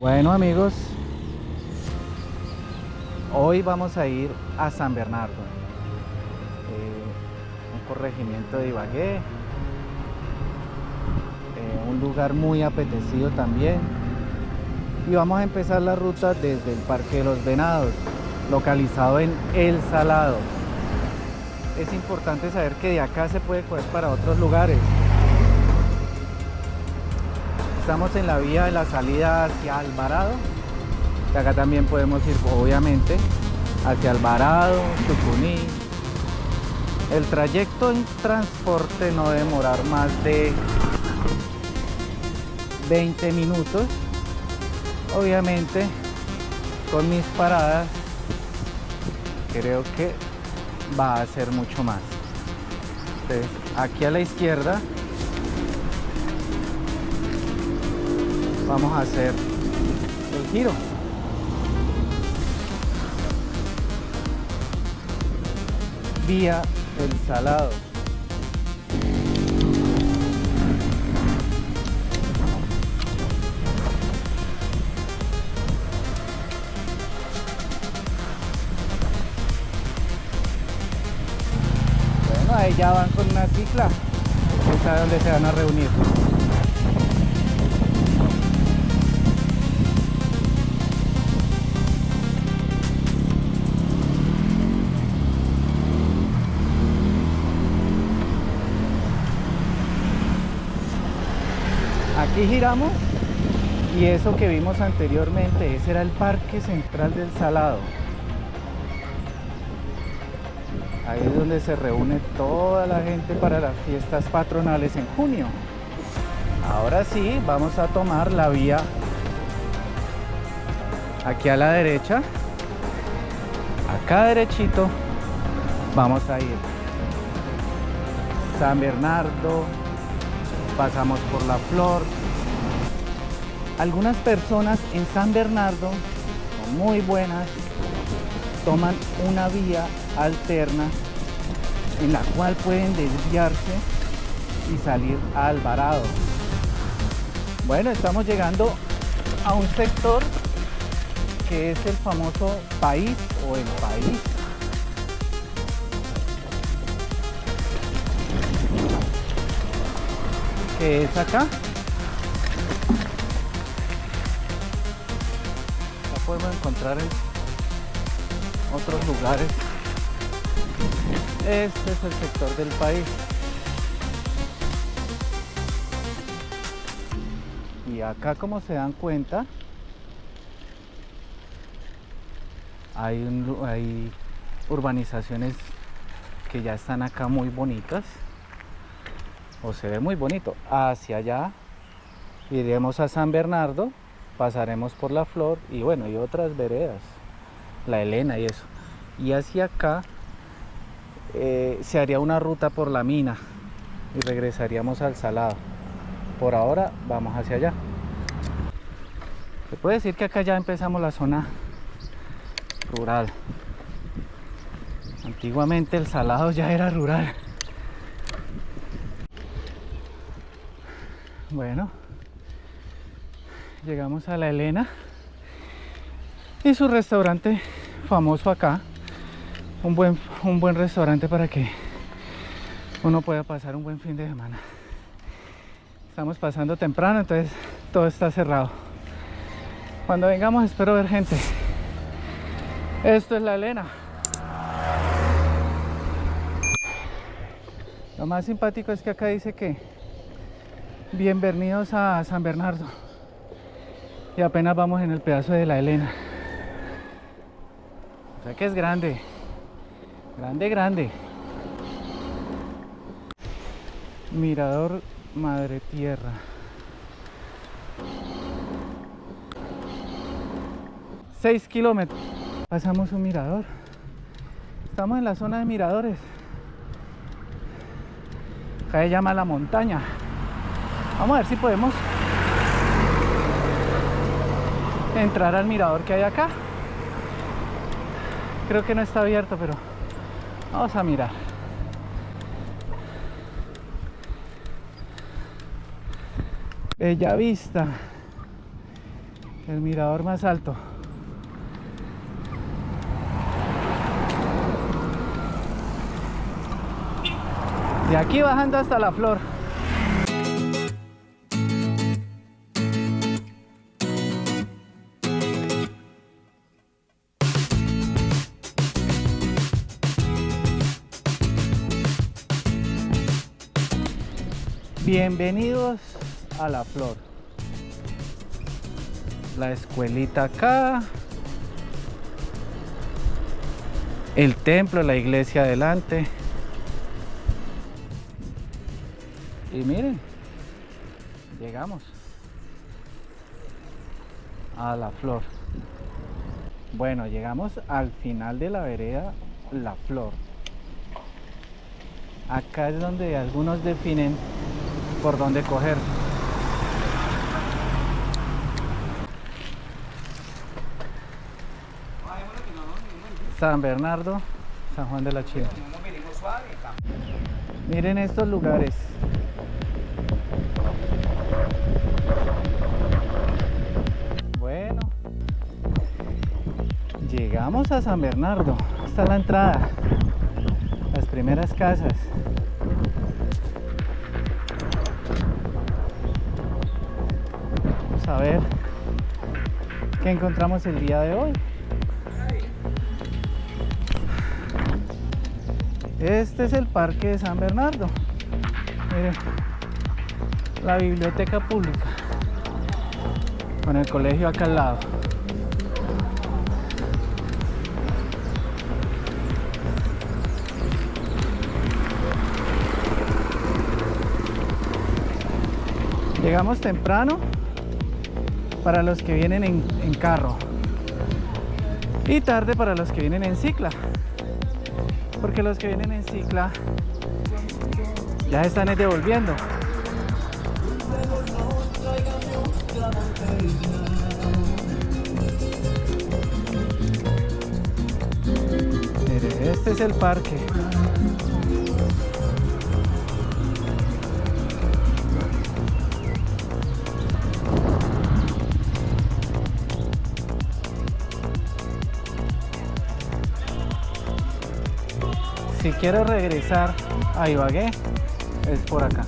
Bueno amigos, hoy vamos a ir a San Bernardo, un corregimiento de Ibagué, un lugar muy apetecido también. Y vamos a empezar la ruta desde el Parque de los Venados, localizado en El Salado. Es importante saber que de acá se puede coger para otros lugares. Estamos en la vía de la salida hacia Alvarado. De acá también podemos ir, obviamente, hacia Alvarado, Chucuní. El trayecto en transporte no debe demorar más de 20 minutos. Obviamente, con mis paradas, creo que va a ser mucho más. Entonces, aquí a la izquierda vamos a hacer el giro. Vía El Salado. Bueno, ahí ya van con una cicla. ¿Quién sabe dónde se van a reunir? Aquí giramos y eso que vimos anteriormente, ese era el Parque Central del Salado. Ahí es donde se reúne toda la gente para las fiestas patronales en junio. Ahora sí, vamos a tomar la vía aquí a la derecha. Acá derechito vamos a ir San Bernardo, pasamos por La Flor. Algunas personas en San Bernardo son muy buenas, toman una vía alterna en la cual pueden desviarse y salir a Alvarado. Bueno, estamos llegando a un sector que es el famoso País o el País. Que es acá. La podemos encontrar en otros lugares. Este es el sector del País. Y acá, como se dan cuenta, hay urbanizaciones que ya están acá muy bonitas. O se ve muy bonito. Hacia allá iremos a San Bernardo, pasaremos por La Flor y bueno, y otras veredas, La Elena y eso. Y hacia acá se haría una ruta por la mina y regresaríamos al Salado. Por ahora vamos hacia allá. Se puede decir que acá ya empezamos la zona rural. Antiguamente el Salado ya era rural. Bueno, llegamos a La Elena y su restaurante famoso acá, un buen restaurante para que uno pueda pasar un buen fin de semana. Estamos pasando temprano, entonces todo está cerrado. Cuando vengamos espero ver gente. Esto es La Elena. Lo más simpático es que acá dice que bienvenidos a San Bernardo. Y apenas vamos en el pedazo de La Elena. O sea que es grande. Grande, grande. Mirador Madre Tierra. Seis kilómetros. Pasamos un mirador. Estamos en la zona de miradores. Acá se llama La Montaña. Vamos a ver si podemos entrar al mirador que hay acá. Creo que no está abierto, pero vamos a mirar. Bella vista. El mirador más alto. De aquí bajando hasta La Flor. Bienvenidos a La Flor. La escuelita acá. El templo, la iglesia adelante. Y miren, llegamos a La Flor. Bueno, llegamos al final de la vereda La Flor. Acá es donde algunos definen por dónde coger. San Bernardo, San Juan de la China. Miren estos lugares. Bueno, llegamos a San Bernardo. Esta es la entrada. Las primeras casas. Vamos a ver qué encontramos el día de hoy. Este es el parque de San Bernardo. Miren, la biblioteca pública con el colegio acá al lado. Llegamos temprano para los que vienen en carro y tarde para los que vienen en cicla, porque los que vienen en cicla ya se están devolviendo. Mire, este es el parque. Si quiero regresar a Ibagué, es por acá.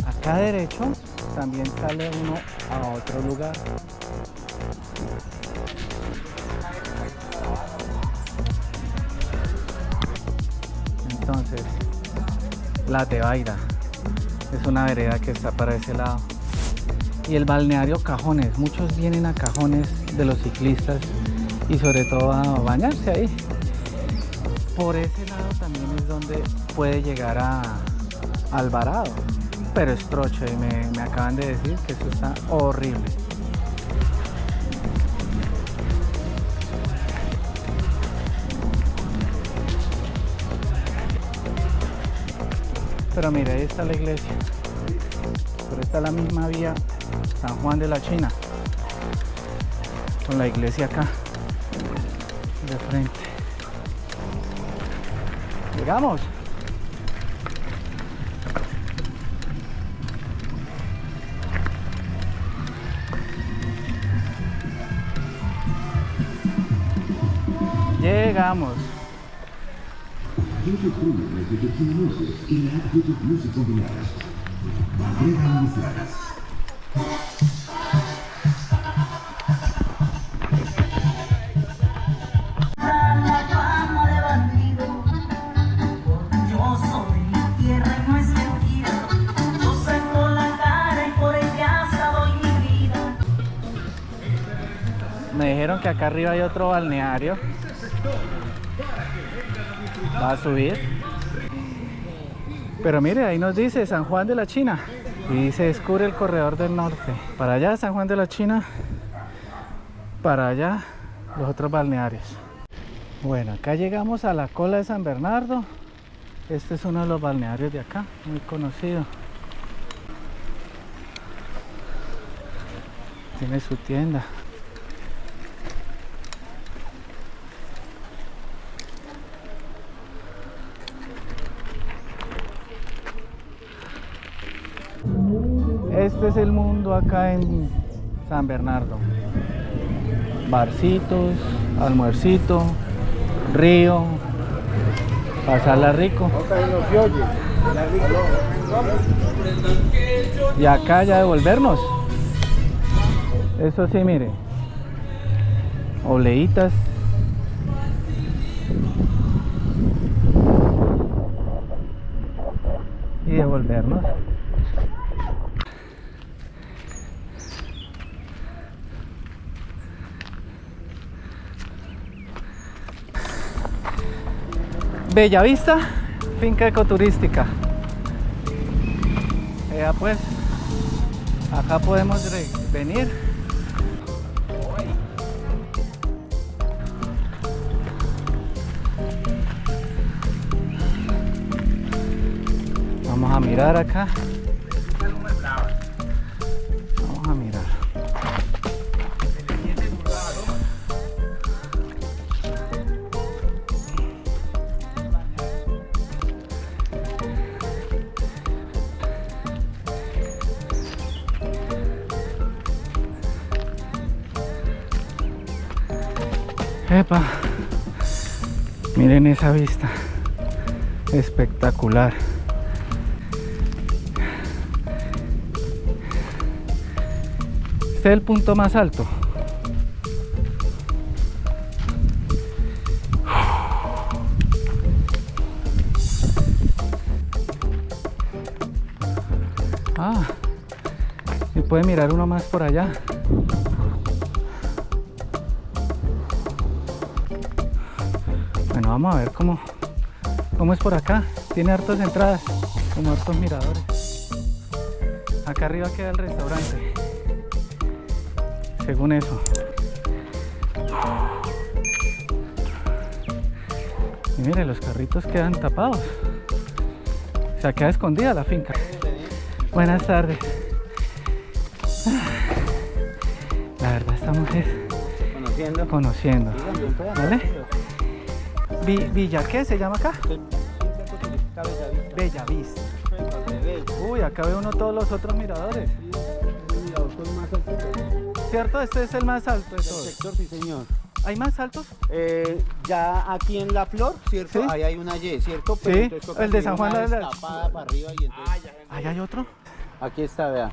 Acá derecho también sale uno a otro lugar. Entonces, La Tebaida es una vereda que está para ese lado. Y el balneario Cajones, muchos vienen a Cajones de los ciclistas y sobre todo a bañarse ahí. Por ese lado también es donde puede llegar a Alvarado, pero es trocho y me acaban de decir que eso está horrible. Pero mira, ahí está la iglesia, pero está la misma vía San Juan de la China, con la iglesia acá de frente. Llegamos. Llegamos. YouTube Premium es de YouTube Music y la app YouTube Music combinadas. Prueba iniciadas. Me dijeron que acá arriba hay otro balneario. Va a subir. Pero mire, ahí nos dice San Juan de la China. Y se descubre el corredor del norte. Para allá San Juan de la China. Para allá los otros balnearios. Bueno, acá llegamos a la cola de San Bernardo. Este es uno de los balnearios de acá, muy conocido. Tiene su tienda. Este es el mundo acá en San Bernardo. Barcitos, almuercito, río, pasarla rico. Y acá ya devolvernos. Eso sí, mire. Oleitas. Y devolvernos. Bellavista, finca ecoturística. Pues, acá podemos venir. Vamos a mirar acá. Vamos a mirar. Epa, miren esa vista, espectacular. Este es el punto más alto. Ah, y puede mirar uno más por allá. Bueno, vamos a ver cómo es por acá. Tiene hartas entradas, como hartos miradores. Acá arriba queda el restaurante, según eso. Y mire, los carritos quedan tapados. O sea, queda escondida la finca. Buenas tardes. La verdad estamos conociendo. ¿Vale? ¿Villa qué se llama acá? Bellavista. Uy, acá ve uno todos los otros miradores. ¿Cierto? Este es el más alto de todos. Sector, sí señor. ¿Hay más altos? Ya aquí en La Flor, ¿cierto? ¿Sí? Ahí hay una Y, ¿cierto? Sí, el de San Juan la de la... destapada para arriba y entonces... ¿Ahí hay otro? Aquí está, vea.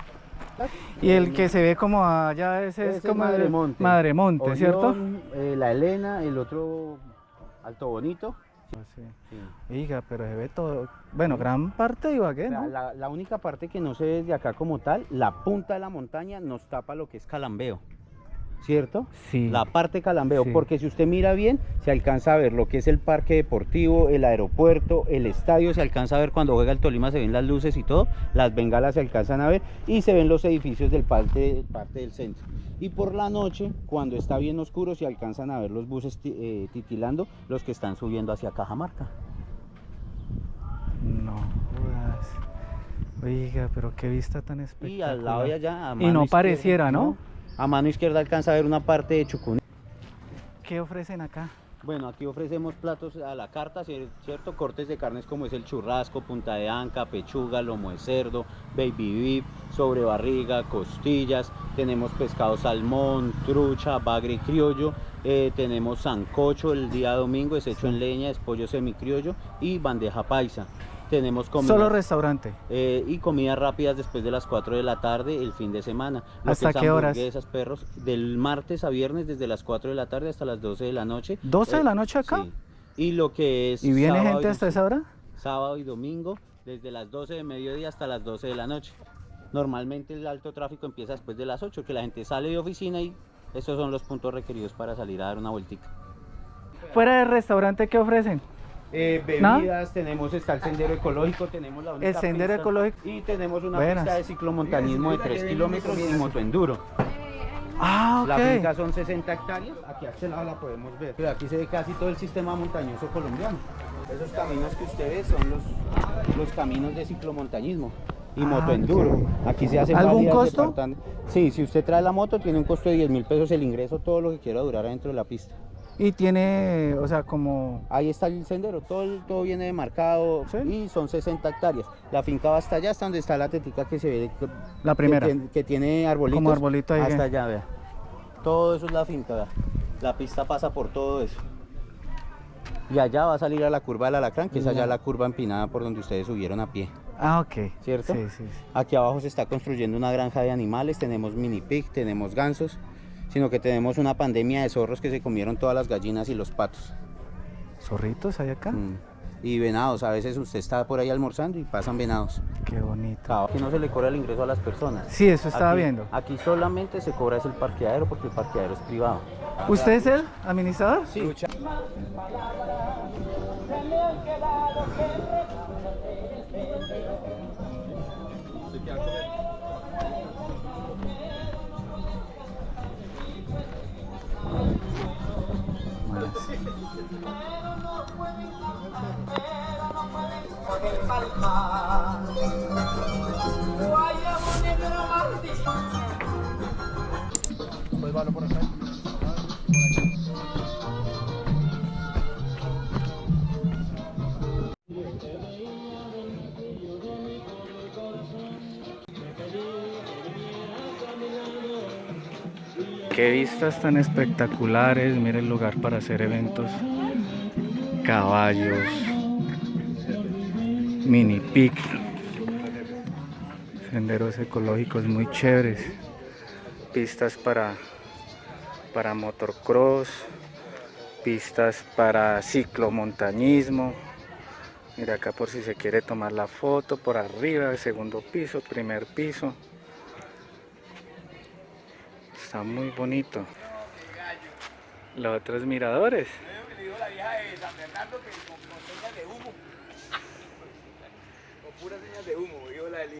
Y el que se ve como allá, ese es como Madremonte. Madremonte, Orión, ¿cierto? La Elena, el otro Alto Bonito. Sí. Sí. Oiga, pero se ve todo, bueno, gran parte de Ibagué, ¿no? La única parte que no se ve desde acá como tal, la punta de la montaña nos tapa lo que es Calambeo, ¿cierto? Sí. La parte Calambeo, Sí. porque si usted mira bien, se alcanza a ver lo que es el parque deportivo, el aeropuerto, el estadio, se alcanza a ver cuando juega el Tolima, se ven las luces y todo, las bengalas se alcanzan a ver y se ven los edificios del parte del centro. Y por la noche, cuando está bien oscuro, se alcanzan a ver los buses titilando, los que están subiendo hacia Cajamarca. No jodas. Oiga, pero qué vista tan espectacular. Y al lado de allá, a Y mano no izquierda, pareciera, ¿no? A mano izquierda alcanza a ver una parte de Chucuní. ¿Qué ofrecen acá? Bueno, aquí ofrecemos platos a la carta, ¿cierto? Cortes de carnes como es el churrasco, punta de anca, pechuga, lomo de cerdo, baby beef, sobrebarriga, costillas. Tenemos pescado salmón, trucha, bagre criollo. Tenemos sancocho el día domingo, es hecho en leña, es pollo semicriollo y bandeja paisa. Tenemos comida. Solo restaurante. Y comidas rápidas después de las 4 de la tarde el fin de semana. ¿Hasta qué horas? Hamburguesas, perros, del martes a viernes desde las 4 de la tarde hasta las 12 de la noche. ¿12 de la noche acá? Sí. Y lo que es ¿Y viene sábado gente hasta esa hora? sábado y domingo desde las 12 de mediodía hasta las 12 de la noche. Normalmente el alto tráfico empieza después de las 8, que la gente sale de oficina y esos son los puntos requeridos para salir a dar una vueltica. Fuera del restaurante, ¿qué ofrecen? Bebidas, tenemos, está el sendero ecológico, tenemos la única El sendero pista, ecológico. y tenemos una Buenas. pista de ciclomontañismo de 3 kilómetros y motoenduro. Ah, La finca ok. son 60 hectáreas, aquí a este lado la podemos ver. Pero aquí se ve casi todo el sistema montañoso colombiano. Esos caminos que usted ve son los caminos de ciclomontañismo y motoenduro. ok. Aquí se hacen ¿Algún válidas costo? Sí, si usted trae la moto tiene un costo de 10.000 pesos el ingreso, todo lo que quiera durar adentro de la pista. Y tiene, o sea, como... Ahí está el sendero, todo viene demarcado ¿Sí? y son 60 hectáreas. La finca va hasta allá, hasta donde está la tetica que se ve, La primera. que tiene arbolitos. Como arbolito ahí. Hasta allá, vea. Todo eso es la finca, vea. La pista pasa por todo eso. Y allá va a salir a la curva del Alacrán, que es allá la curva empinada por donde ustedes subieron a pie. Ah, ok. ¿Cierto? Sí, sí, sí. Aquí abajo se está construyendo una granja de animales, tenemos mini pig, tenemos gansos, sino que tenemos una pandemia de zorros que se comieron todas las gallinas y los patos. ¿Zorritos hay acá? Y venados, a veces usted está por ahí almorzando y pasan venados. Qué bonito. Claro, aquí no se le cobra el ingreso a las personas. Sí, eso estaba Aquí- viendo. Aquí solamente se cobra es el parqueadero porque el parqueadero es privado. ¿Usted es el administrador? Sí. Qué vistas tan espectaculares, mire el lugar para hacer eventos, caballos, mini pic, senderos ecológicos muy chéveres, pistas para motocross, pistas para ciclomontañismo. Mira acá por si se quiere tomar la foto, por arriba, segundo piso, primer piso. Está muy bonito. Los otros miradores. Me la vieja de San Bernardo que con señas de humo. Con puras señas de humo, dijo la del